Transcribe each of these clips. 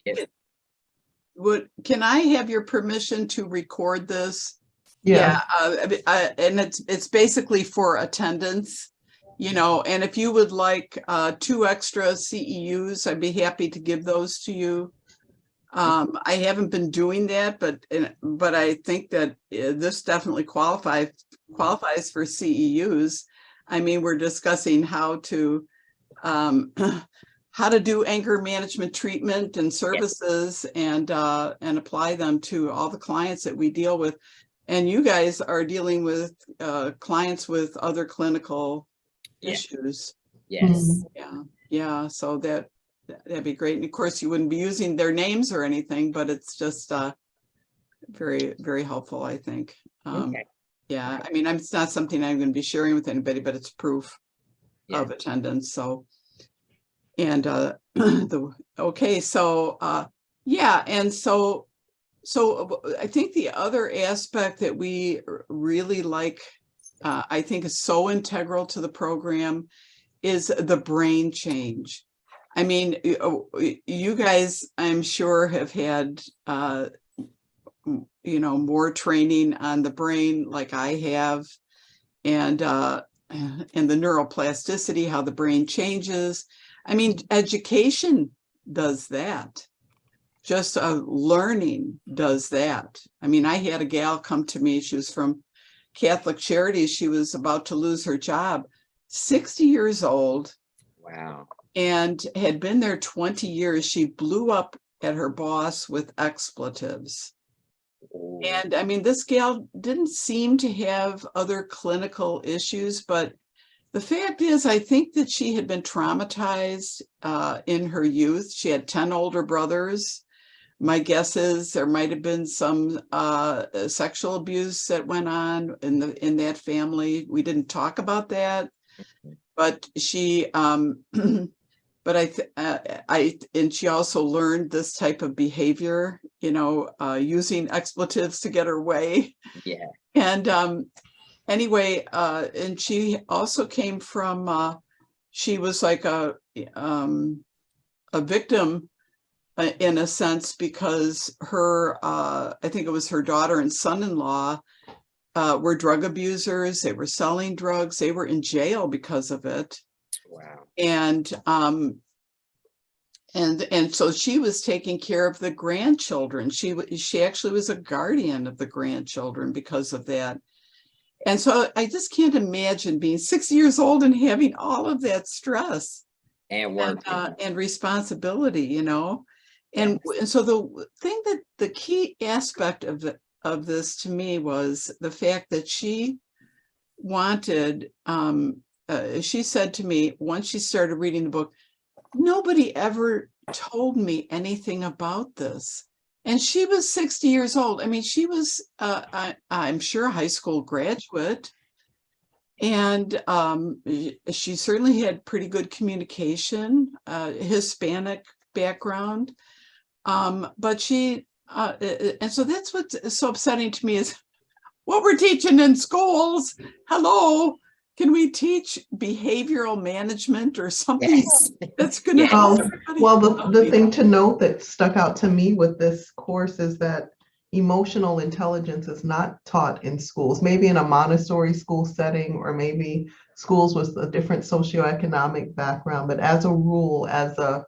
Yes. Can I have your permission to record this? Yeah. And it's basically for attendance, and if you would like 2 extra CEUs, I'd be happy to give those to you. I haven't been doing that, but I think that this definitely qualifies for CEUs. I mean, we're discussing how to do anger management treatment and services, and apply them to all the clients that we deal with. And you guys are dealing with clients with other clinical issues. Yes. Yeah. So that'd be great. And of course, you wouldn't be using their names or anything, but it's just very, very helpful, I think. Okay. Yeah, I mean, it's not something I'm going to be sharing with anybody, but it's proof of attendance. So, and okay, so yeah, and so I think the other aspect that we really like, I think is so integral to the program, is the brain change. I mean, you guys, I'm sure, have had more training on the brain like I have, and the neuroplasticity, how the brain changes. I mean, education does that. Just learning does that. I mean, I had a gal come to me, she was from Catholic Charities. She was about to lose her job, 60 years old. Wow. And had been there 20 years. She blew up at her boss with expletives. Ooh. And I mean, this gal didn't seem to have other clinical issues, but the fact is, I think that she had been traumatized in her youth. She had 10 older brothers. My guess is there might have been some sexual abuse that went on in that family. We didn't talk about that, but she, and she also learned this type of behavior, using expletives to get her way. Yeah. And anyway, and she also came from, she was like a victim in a sense, because her, I think it was her daughter and son-in-law were drug abusers. They were selling drugs. They were in jail because of it. Wow. And so she was taking care of the grandchildren. She actually was a guardian of the grandchildren because of that. And so I just can't imagine being 60 years old and having all of that stress and work and responsibility, And so the key aspect of this to me was the fact that she wanted, she said to me once she started reading the book, nobody ever told me anything about this. And she was 60 years old. I mean, she was, I'm sure, a high school graduate. And she certainly had pretty good communication, Hispanic background. But she, and so that's what's so upsetting to me is what we're teaching in schools. Hello, can we teach behavioral management or something that's going to help everybody? Well, the thing to note that stuck out to me with this course is that emotional intelligence is not taught in schools, maybe in a Montessori school setting, or maybe schools with a different socioeconomic background. But as a rule, as a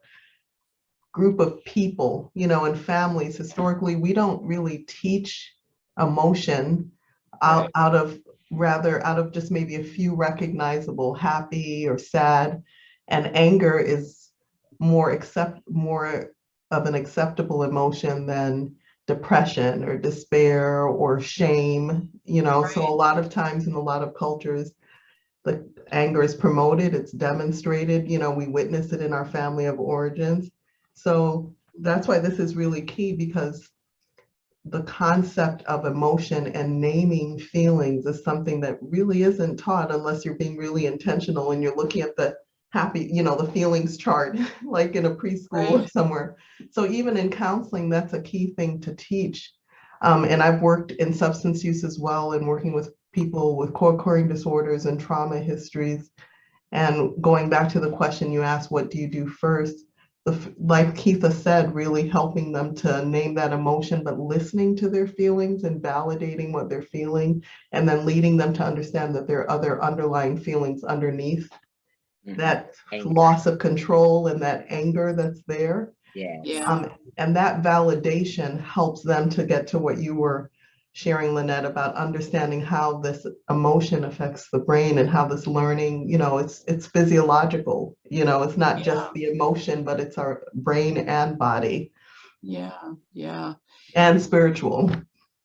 group of people, and families, historically, we don't really teach emotion out of just maybe a few recognizable, happy or sad, and anger is more of an acceptable emotion than depression or despair or shame, So a lot of times in a lot of cultures, the anger is promoted, it's demonstrated, we witness it in our family of origins. So that's why this is really key, because the concept of emotion and naming feelings is something that really isn't taught unless you're being really intentional and you're looking at the the feelings chart, like in a preschool or somewhere. So even in counseling, that's a key thing to teach. And I've worked in substance use as well, and working with people with co-occurring disorders and trauma histories. And going back to the question you asked, what do you do first? like Keitha said, really helping them to name that emotion, but listening to their feelings and validating what they're feeling, and then leading them to understand that there are other underlying feelings underneath that Anger. loss of control and that anger that's there. Yes. Yeah. And that validation helps them to get to what you were sharing, Lynette, about understanding how this emotion affects the brain and how this learning, it's physiological, it's not just the emotion, but it's our brain and body. Yeah. Yeah. And spiritual.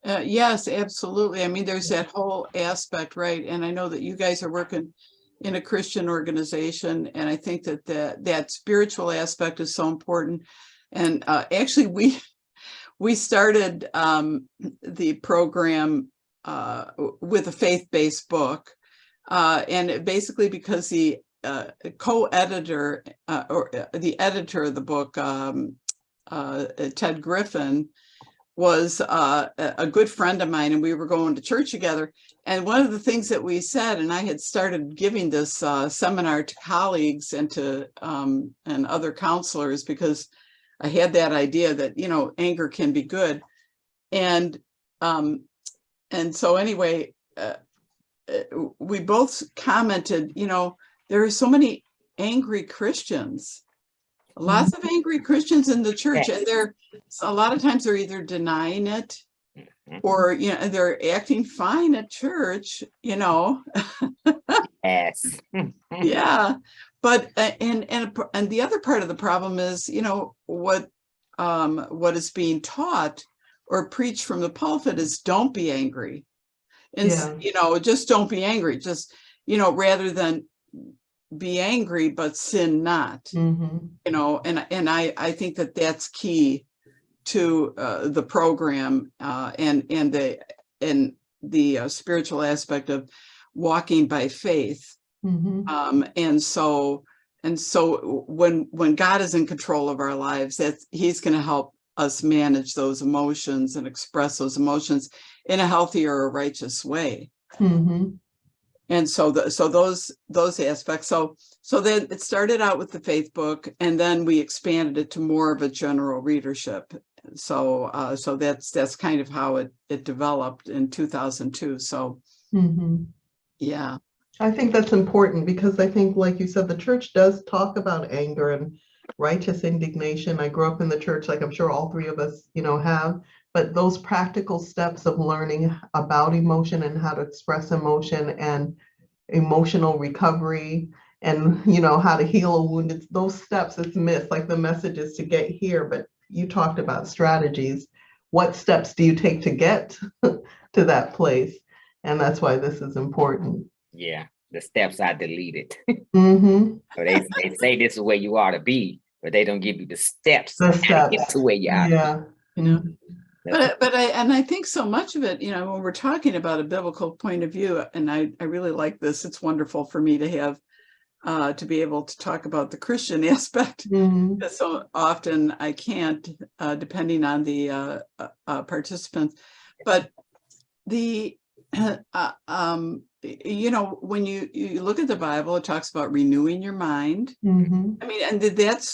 Yes, absolutely. I mean, there's that whole aspect, right? And I know that you guys are working in a Christian organization, and I think that that spiritual aspect is so important. And actually, we started the program with a faith-based book, and basically because the co-editor or the editor of the book, Ted Griffin, was a good friend of mine, and we were going to church together. And one of the things that we said, and I had started giving this seminar to colleagues and to and other counselors, because I had that idea that, anger can be good. And so anyway, we both commented, there are so many angry Christians, lots of angry Christians in the church, and a lot of times they're either denying it or, they're acting fine at church, Yes. Yeah. But and the other part of the problem is, what is being taught or preached from the pulpit is don't be angry. And just don't be angry. Just, rather than be angry but sin not. And I think that that's key to the program and the spiritual aspect of walking by faith. And so when God is in control of our lives, he's going to help us manage those emotions and express those emotions in a healthier or righteous way. And so those aspects. So then it started out with the faith book, and then we expanded it to more of a general readership. So that's kind of how it developed in 2002. So yeah. I think that's important, because I think, like you said, the church does talk about anger and righteous indignation. I grew up in the church, like I'm sure all three of us, have, but those practical steps of learning about emotion and how to express emotion and emotional recovery and, how to heal a wound, those steps, it's missed. Like the message is to get here, but you talked about strategies. What steps do you take to get to that place? And that's why this is important. Yeah, the steps are deleted. So they say this is where you ought to be, but they don't give you the steps to get to where you are. But I think so much of it, when we're talking about a biblical point of view, and I really like this. It's wonderful for me to have to be able to talk about the Christian aspect, because so often I can't, depending on the participants. But the when you look at the Bible, it talks about renewing your mind. I mean, and that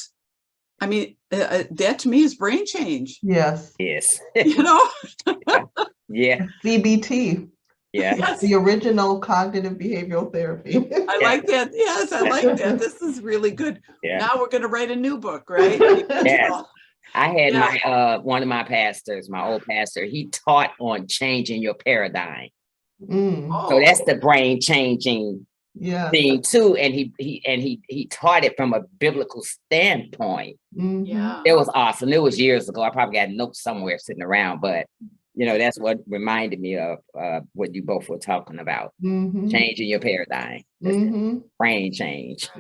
to me is brain change. Yes. Yeah. CBT. Yeah. Yes. The original cognitive behavioral therapy. I like that. Yes, I like that. This is really good. Yeah. Now we're going to write a new book, right? Yes. I had my one of my pastors, my old pastor, he taught on changing your paradigm. So that's the brain changing thing too. And he taught it from a biblical standpoint. It was awesome. It was years ago. I probably got notes somewhere sitting around, but that's what reminded me of what you both were talking about. Changing your paradigm. Brain change.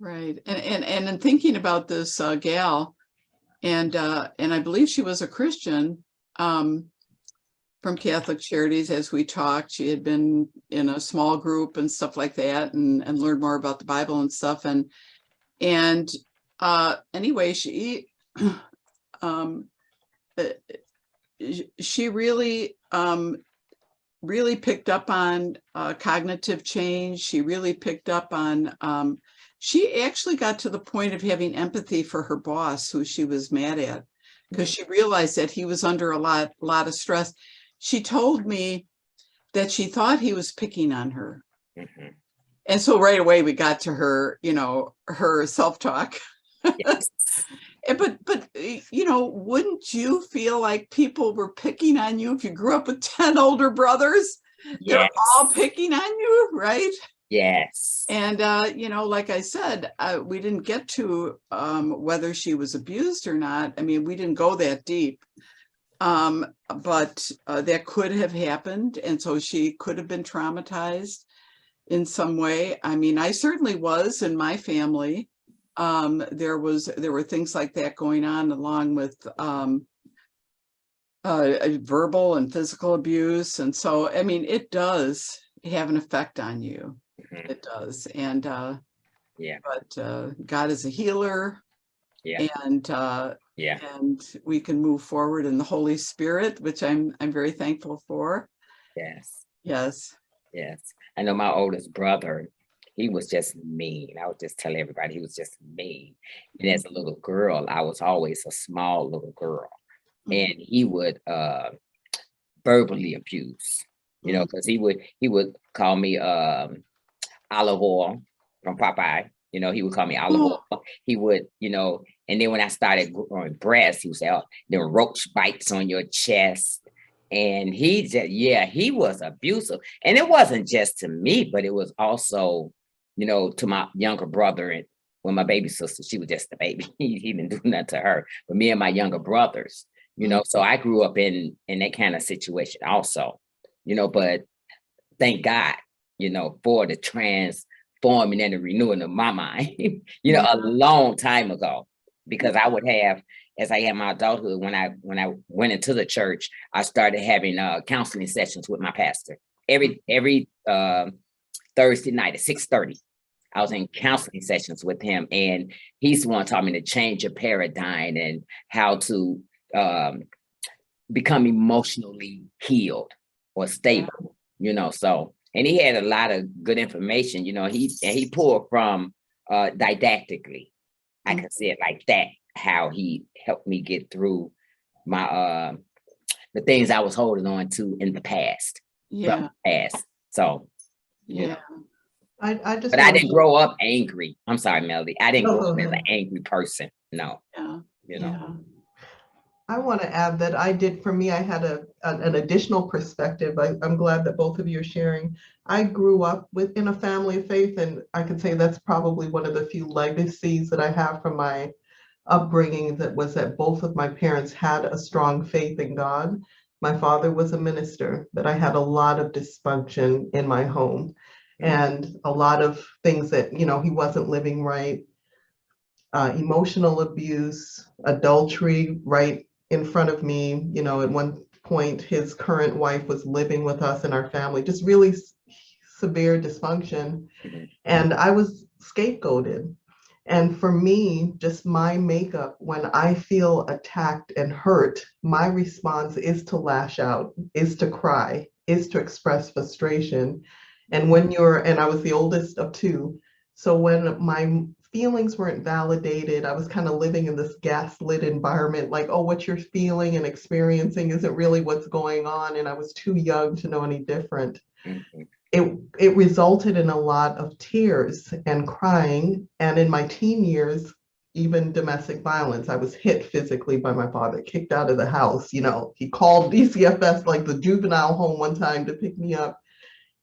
Right. And in thinking about this gal, and I believe she was a Christian, from Catholic Charities. As we talked, she had been in a small group and stuff like that, and learned more about the Bible and stuff. And anyway, she really really picked up on cognitive change. She really picked up on she actually got to the point of having empathy for her boss, who she was mad at, because she realized that he was under a lot of stress. She told me that she thought he was picking on her. Mm-hmm. And so right away we got to her, her self-talk. Yes. But wouldn't you feel like people were picking on you if you grew up with 10 older brothers? They're Yes. all picking on you, right? Yes. And like I said, we didn't get to whether she was abused or not. I mean, we didn't go that deep. But that could have happened, and so she could have been traumatized in some way. I mean, I certainly was in my family. There were things like that going on, along with verbal and physical abuse. And so, I mean, it does have an effect on you. Mm-hmm. It does. And yeah, but God is a healer. Yeah. And and we can move forward in the Holy Spirit, which I'm very thankful for. Yes. Yes. Yes. I know my oldest brother, he was just mean. I would just tell everybody he was just mean. And as a little girl, I was always a small little girl. And he would verbally abuse, because he would call me olive oil from Popeye. He would call me olive oil. He would, and then when I started growing breasts, he would say, "Oh, there were roach bites on your chest." And he just, he was abusive. And it wasn't just to me, but it was also, to my younger brother. And when my baby sister, she was just a baby. He didn't do nothing to her. But me and my younger brothers, so I grew up in that kind of situation also, but thank God, for the transforming and the renewing of my mind, a long time ago, because I would have, as I had my adulthood, when I went into the church, I started having counseling sessions with my pastor every Thursday night at 6:30. I was in counseling sessions with him, and he's the one taught me to change your paradigm and how to become emotionally healed or stable, so, and he had a lot of good information, he pulled from didactically, I can say it like that, how he helped me get through my the things I was holding on to in the past. So I just, but I didn't grow up angry. I'm sorry, Melody. I didn't grow up as an angry person. No. I want to add that for me, I had an additional perspective. I'm glad that both of you are sharing. I grew up in a family of faith, and I could say that's probably one of the few legacies that I have from my upbringing, that both of my parents had a strong faith in God. My father was a minister, but I had a lot of dysfunction in my home and a lot of things that, he wasn't living right. Emotional abuse, adultery right in front of me. At one point, his current wife was living with us in our family, just really severe dysfunction. And I was scapegoated. And for me, just my makeup, when I feel attacked and hurt, my response is to lash out, is to cry, is to express frustration. And and I was the oldest of two. So when my feelings weren't validated, I was kind of living in this gaslit environment, like, oh, what you're feeling and experiencing isn't really what's going on. And I was too young to know any different. It resulted in a lot of tears and crying. And in my teen years, even domestic violence. I was hit physically by my father, kicked out of the house. He called DCFS, like the juvenile home, one time to pick me up.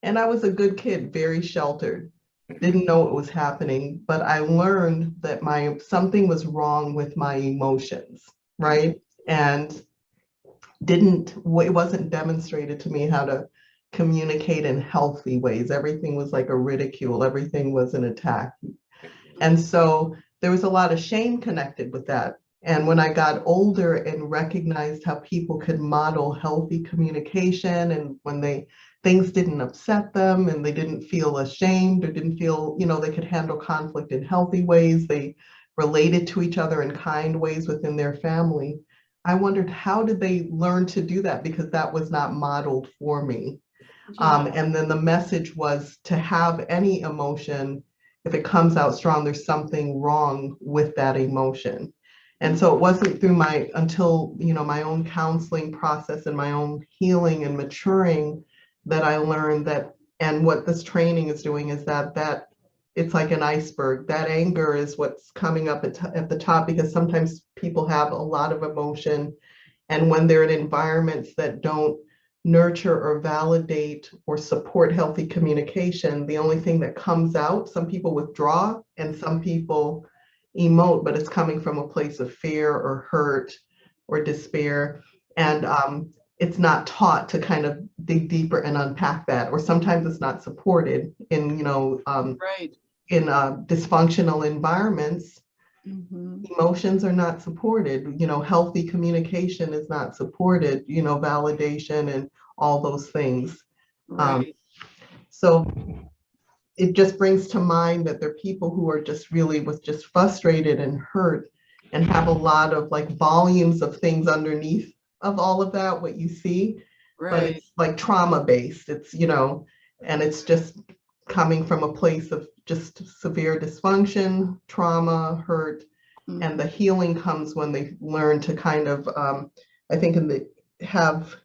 And I was a good kid, very sheltered. Didn't know what was happening, but I learned that something was wrong with my emotions, right? And it wasn't demonstrated to me how to communicate in healthy ways. Everything was like a ridicule. Everything was an attack. And so there was a lot of shame connected with that. And when I got older and recognized how people could model healthy communication, and when things didn't upset them and they didn't feel ashamed or didn't feel, they could handle conflict in healthy ways, they related to each other in kind ways within their family, I wondered, how did they learn to do that? Because that was not modeled for me. And then the message was, to have any emotion, if it comes out strong, there's something wrong with that emotion. And so it wasn't through until, my own counseling process and my own healing and maturing that I learned that, and what this training is doing is that it's like an iceberg. That anger is what's coming up at the top, because sometimes people have a lot of emotion. And when they're in environments that don't nurture or validate or support healthy communication, the only thing that comes out, some people withdraw and some people emote, but it's coming from a place of fear or hurt or despair. And it's not taught to kind of dig deeper and unpack that, or sometimes it's not supported in, Right. in dysfunctional environments. Mm-hmm. Emotions are not supported, healthy communication is not supported, validation and all those things. Right. So it just brings to mind that there are people who are just really just frustrated and hurt and have a lot of like volumes of things underneath of all of that, what you see, Right. but it's like trauma based. It's, and it's just coming from a place of just severe dysfunction, trauma, hurt, and the healing comes when they learn to kind of, I think have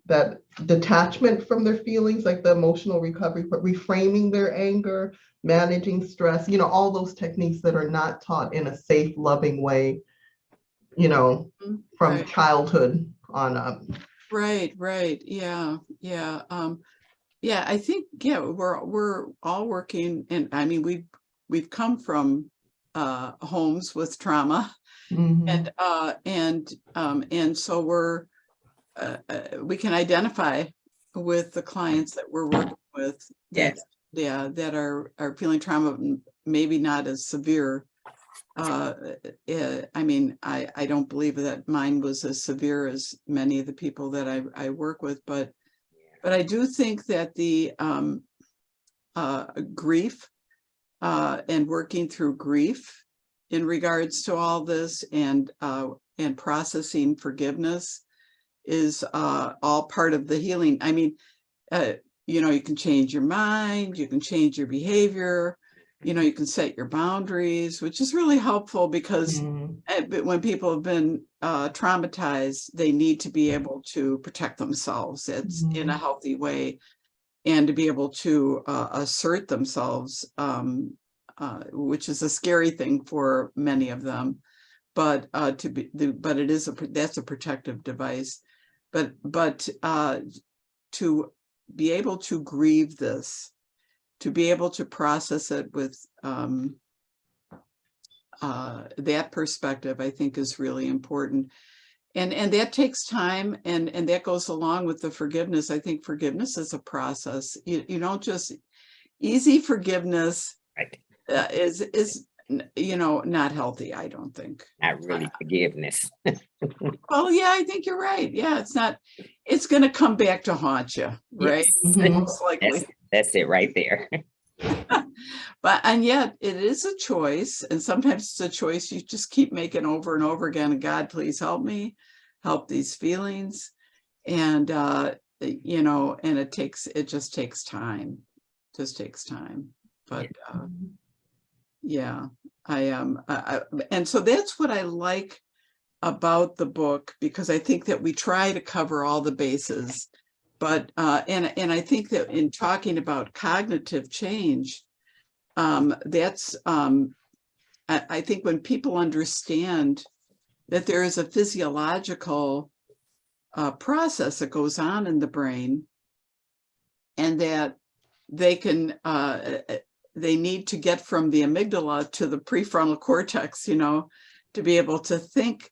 that detachment from their feelings, like the emotional recovery, but reframing their anger, managing stress, all those techniques that are not taught in a safe, loving way, from childhood on up. Right. Yeah. Yeah, I think, we're all working, and I mean, we've come from homes with trauma, and so we can identify with the clients that we're working with that, that are feeling trauma, maybe not as severe. I mean, I don't believe that mine was as severe as many of the people that I work with, but I do think that the grief and working through grief in regards to all this, and processing forgiveness is all part of the healing. I mean, you can change your mind, you can change your behavior, you can set your boundaries, which is really helpful, because when people have been traumatized, they need to be able to protect themselves. It's in a healthy way, and to be able to assert themselves, which is a scary thing for many of them. But that's a protective device. But to be able to grieve this, to be able to process it with that perspective, I think is really important. And that takes time, and that goes along with the forgiveness. I think forgiveness is a process. You don't just, easy forgiveness is not healthy, I don't think. Not really forgiveness. Well, yeah, I think you're right. Yeah, it's going to come back to haunt you, right? Yes. Most likely. That's it right there. And yet it is a choice, and sometimes it's a choice you just keep making over and over again. And God, please help me, help these feelings. And and it just takes time. But yeah, I am. And so that's what I like about the book, because I think that we try to cover all the bases. But and I think that in talking about cognitive change, that's I think when people understand that there is a physiological process that goes on in the brain, and that they can they need to get from the amygdala to the prefrontal cortex, to be able to think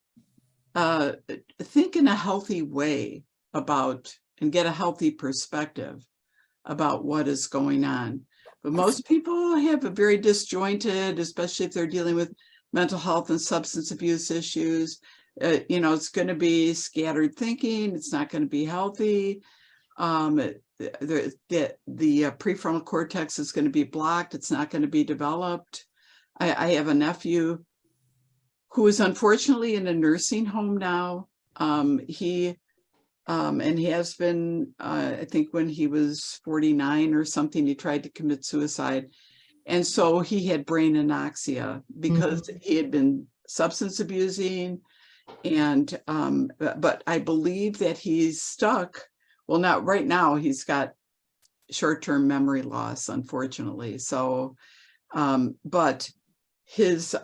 in a healthy way about, and get a healthy perspective about what is going on. But most people have a very disjointed, especially if they're dealing with mental health and substance abuse issues. It's going to be scattered thinking. It's not going to be healthy. The prefrontal cortex is going to be blocked. It's not going to be developed. I have a nephew who is unfortunately in a nursing home now. He has been, I think when he was 49 or something, he tried to commit suicide. And so he had brain anoxia because he had been substance abusing. And, but I believe that he's stuck. Well, not right now, he's got short-term memory loss, unfortunately. So, but his,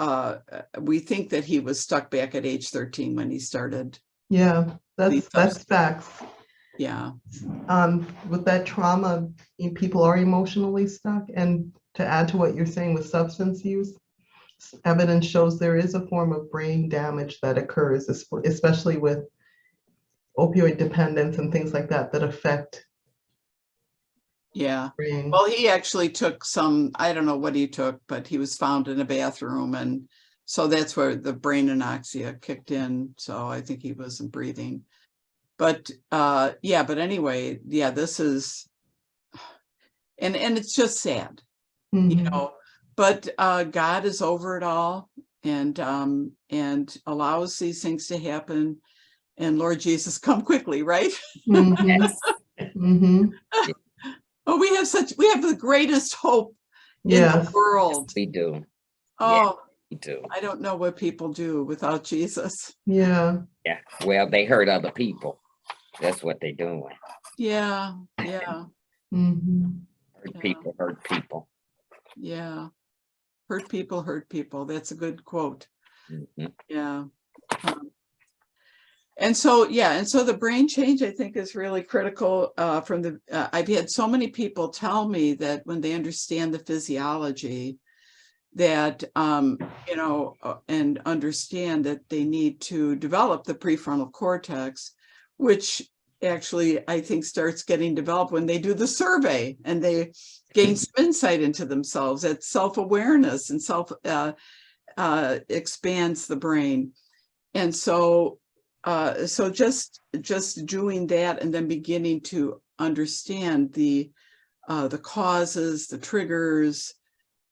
we think that he was stuck back at age 13 when he started. Yeah, that's facts. Yeah. With that trauma, people are emotionally stuck. And to add to what you're saying with substance use, evidence shows there is a form of brain damage that occurs, especially with opioid dependence and things like that, that affect. Yeah. brain. Well, he actually took some, I don't know what he took, but he was found in a bathroom. And so that's where the brain anoxia kicked in. So I think he wasn't breathing. But yeah, but anyway, yeah, this is, and it's just sad, you know, but God is over it all and allows these things to happen. And Lord Jesus, come quickly, right? Yes. Oh, we have the greatest hope in the world. Yes, we do. Oh, we do. I don't know what people do without Jesus. Yeah. Yeah. Well, they hurt other people. That's what they're doing. Yeah. Yeah. Hurt people, hurt people. Yeah. Hurt people, hurt people. That's a good quote. Yeah. And so, yeah, and so the brain change, I think, is really critical. I've had so many people tell me that when they understand the physiology, that, you know, and understand that they need to develop the prefrontal cortex, which actually I think starts getting developed when they do the survey and they gain some insight into themselves. That self-awareness and expands the brain. And so so just doing that and then beginning to understand the causes, the triggers,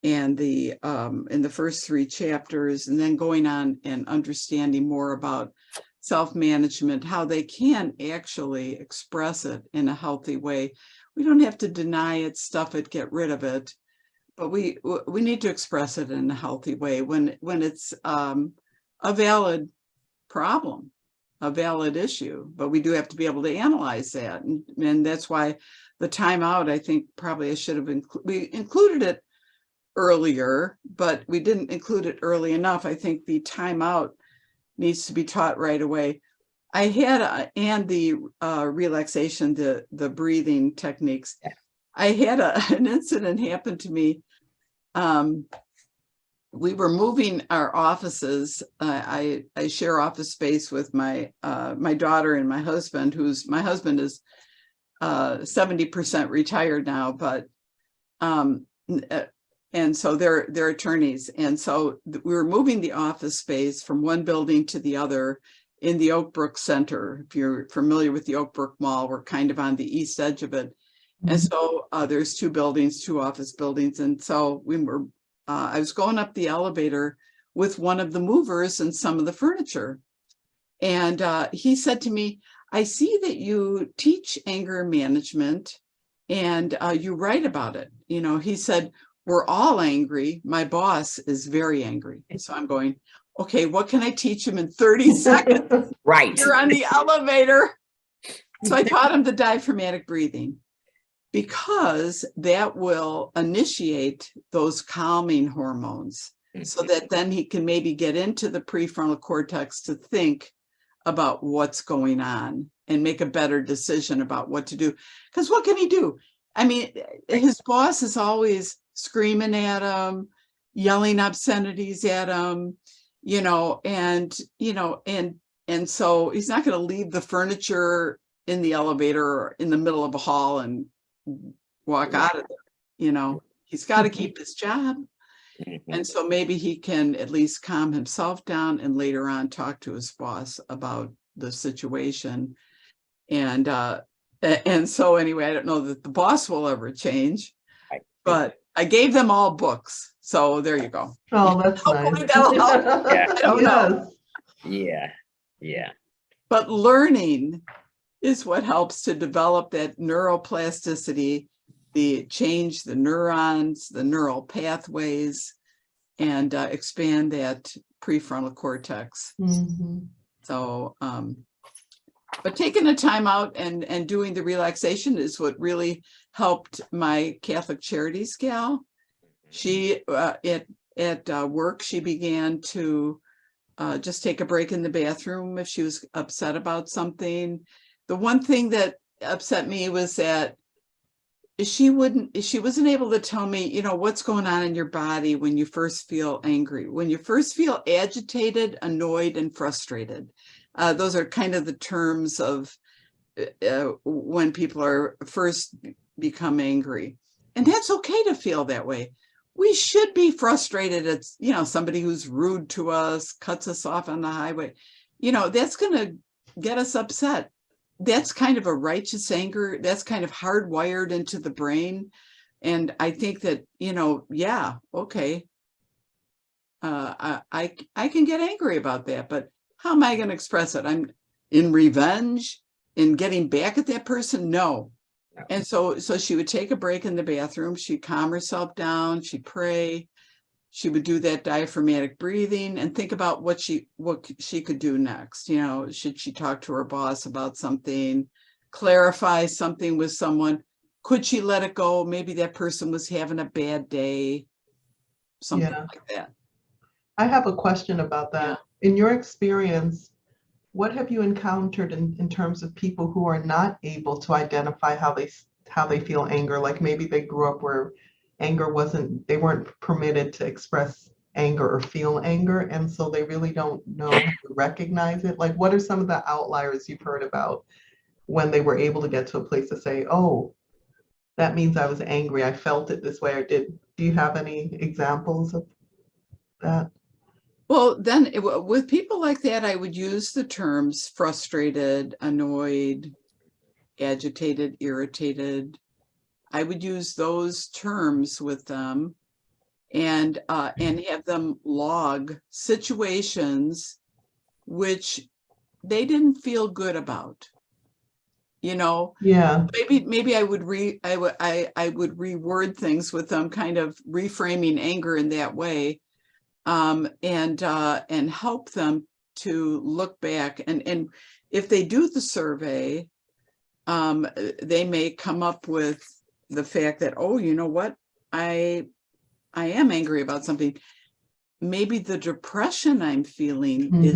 and in the first 3 chapters, and then going on and understanding more about self-management, how they can actually express it in a healthy way. We don't have to deny it, stuff it, get rid of it, but we need to express it in a healthy way when it's a valid problem, a valid issue, but we do have to be able to analyze that. And that's why the timeout, I think probably I should have we included it earlier, but we didn't include it early enough. I think the timeout needs to be taught right away. I had, and the relaxation, the breathing techniques. I had an incident happen to me. We were moving our offices. I share office space with my daughter and my husband, my husband is 70% retired now, but and so they're attorneys. And so we were moving the office space from one building to the other in the Oak Brook Center. If you're familiar with the Oak Brook Mall, we're kind of on the east edge of it. And so there's 2 buildings, 2 office buildings. And so we were, I was going up the elevator with one of the movers and some of the furniture. And he said to me, I see that you teach anger management and you write about it. You know, he said, we're all angry. My boss is very angry. So I'm going, okay, what can I teach him in 30 seconds? Right. You're on the elevator. So I taught him the diaphragmatic breathing, because that will initiate those calming hormones so that then he can maybe get into the prefrontal cortex to think about what's going on and make a better decision about what to do. Because what can he do? I mean, his boss is always screaming at him, yelling obscenities at him, you know, and so he's not going to leave the furniture in the elevator or in the middle of a hall and walk out of there. You know, he's got to keep his job. And so maybe he can at least calm himself down and later on talk to his boss about the situation. And so anyway, I don't know that the boss will ever change, but I gave them all books. So there you go. Oh, that's nice. Yeah. I don't know. Yeah. Yeah. But learning is what helps to develop that neuroplasticity change the neurons, the neural pathways, and expand that prefrontal cortex. So, but taking the time out and doing the relaxation is what really helped my Catholic Charities gal. She, at work, she began to just take a break in the bathroom if she was upset about something. The one thing that upset me was that she wasn't able to tell me, you know, what's going on in your body when you first feel angry, when you first feel agitated, annoyed, and frustrated. Those are kind of the terms of when people are first become angry. And that's okay to feel that way. We should be frustrated at, you know, somebody who's rude to us, cuts us off on the highway. You know, that's going to get us upset. That's kind of a righteous anger. That's kind of hardwired into the brain. And I think that, you know, yeah, okay. I can get angry about that, but how am I going to express it? I'm in revenge, in getting back at that person? No. And so she would take a break in the bathroom. She'd calm herself down. She'd pray. She would do that diaphragmatic breathing and think about what she could do next. You know, should she talk to her boss about something, clarify something with someone? Could she let it go? Maybe that person was having a bad day, something like that. I have a question about that. In your experience, what have you encountered in terms of people who are not able to identify how they feel anger? Like maybe they grew up where anger they weren't permitted to express anger or feel anger, and so they really don't know how to recognize it. Like, what are some of the outliers you've heard about when they were able to get to a place to say, oh, that means I was angry, I felt it this way, or do you have any examples of that? Well, then with people like that, I would use the terms frustrated, annoyed, agitated, irritated. I would use those terms with them and have them log situations which they didn't feel good about. You know, maybe I would reword things with them, kind of reframing anger in that way. And help them to look back, and if they do the survey, they may come up with the fact that, oh, you know what, I am angry about something. Maybe the depression I'm feeling is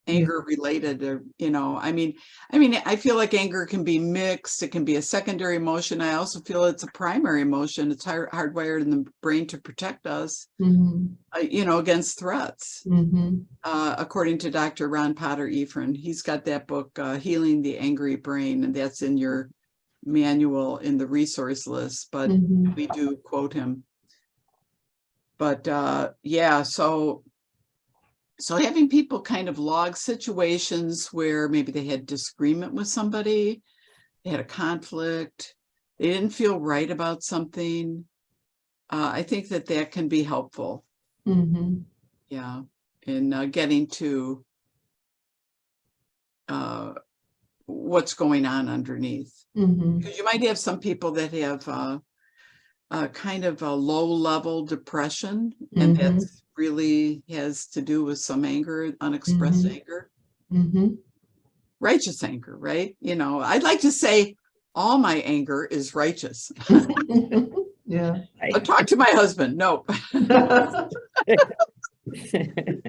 anger related, or, you know, I mean, I feel like anger can be mixed. It can be a secondary emotion. I also feel it's a primary emotion. It's hardwired in the brain to protect us, you know, against threats. According to Dr. Ron Potter Ephron, he's got that book, Healing the Angry Brain, and that's in your manual in the resource list, but we do quote him. But yeah, so having people kind of log situations where maybe they had disagreement with somebody, they had a conflict, they didn't feel right about something. I think that can be helpful. Yeah, in getting to what's going on underneath. Because you might have some people that have kind of a low-level depression, and that's really has to do with some anger, unexpressed anger, righteous anger, right? You know, I'd like to say all my anger is righteous. But talk to my husband. No.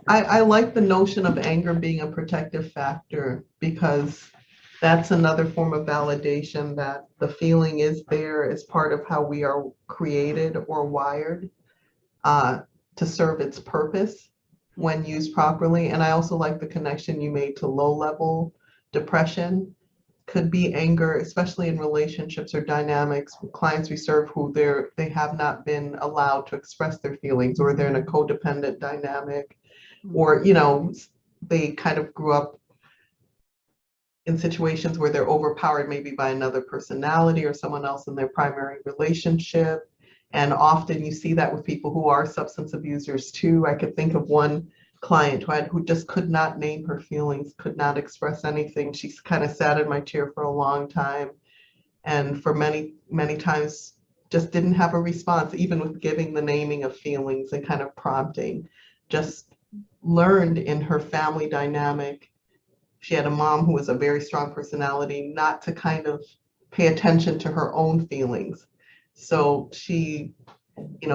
I like the notion of anger being a protective factor, because that's another form of validation that the feeling is there as part of how we are created or wired to serve its purpose when used properly. And I also like the connection you made to low-level depression. Could be anger, especially in relationships or dynamics with clients we serve who they have not been allowed to express their feelings, or they're in a codependent dynamic, or, you know, they kind of grew up in situations where they're overpowered maybe by another personality or someone else in their primary relationship. And often you see that with people who are substance abusers too. I could think of one client who just could not name her feelings, could not express anything. She kind of sat in my chair for a long time. and for many, many times just didn't have a response, even with giving the naming of feelings and kind of prompting. Just learned in her family dynamic. She had a mom who was a very strong personality, not to kind of pay attention to her own feelings. So she,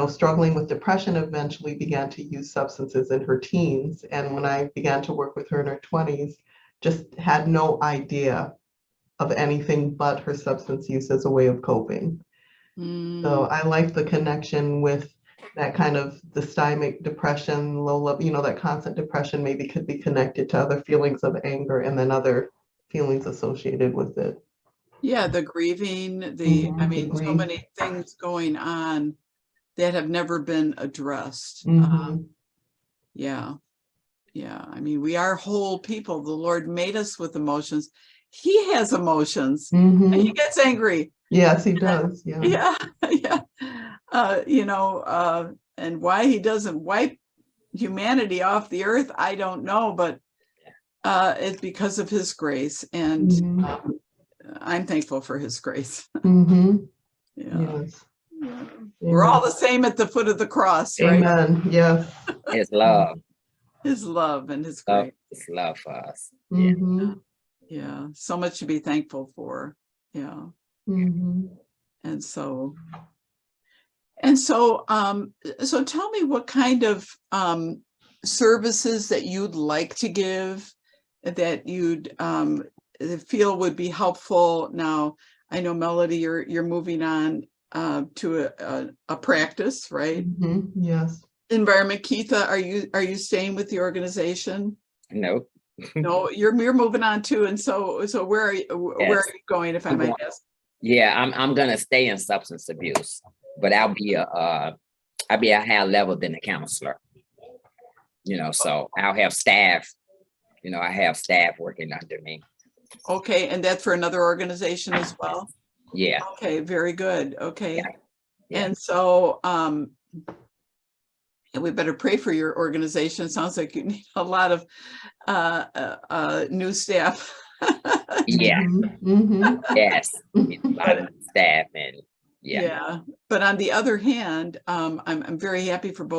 struggling with depression, eventually began to use substances in her teens. And when I began to work with her in her 20s, just had no idea of anything but her substance use as a way of coping. So I like the connection with that kind of dysthymic depression, low level, that constant depression maybe could be connected to other feelings of anger and then other feelings associated with it. Yeah, the grieving, so many things going on that have never been addressed. Yeah. We are whole people. The Lord made us with emotions. He has emotions. And he gets angry. Yes, he does. Yeah. And why he doesn't wipe humanity off the earth, I don't know, but it's because of his grace, and I'm thankful for his grace. Yes. We're all the same at the foot of the cross, right? Amen. Yes. His love. His love and his grace. His love for us. Yeah. So much to be thankful for. Yeah. And so tell me what kind of services that you'd like to give, that you'd feel would be helpful. Now, I know, Melody, you're moving on to a practice, right? Yes. Environment. Keitha, are you staying with the organization? No. No, you're moving on too. And so where are you going, if I might ask? Yeah, I'm gonna stay in substance abuse, but I'll be a higher level than a counselor. So I'll have staff. I have staff working under me. Okay, and that's for another organization as well? Yeah. Okay, very good. Okay. Yeah. And so we better pray for your organization. It sounds like you need a lot of new staff. Yeah. Yes. A lot of staff and yeah. But on the other hand, I'm very happy for both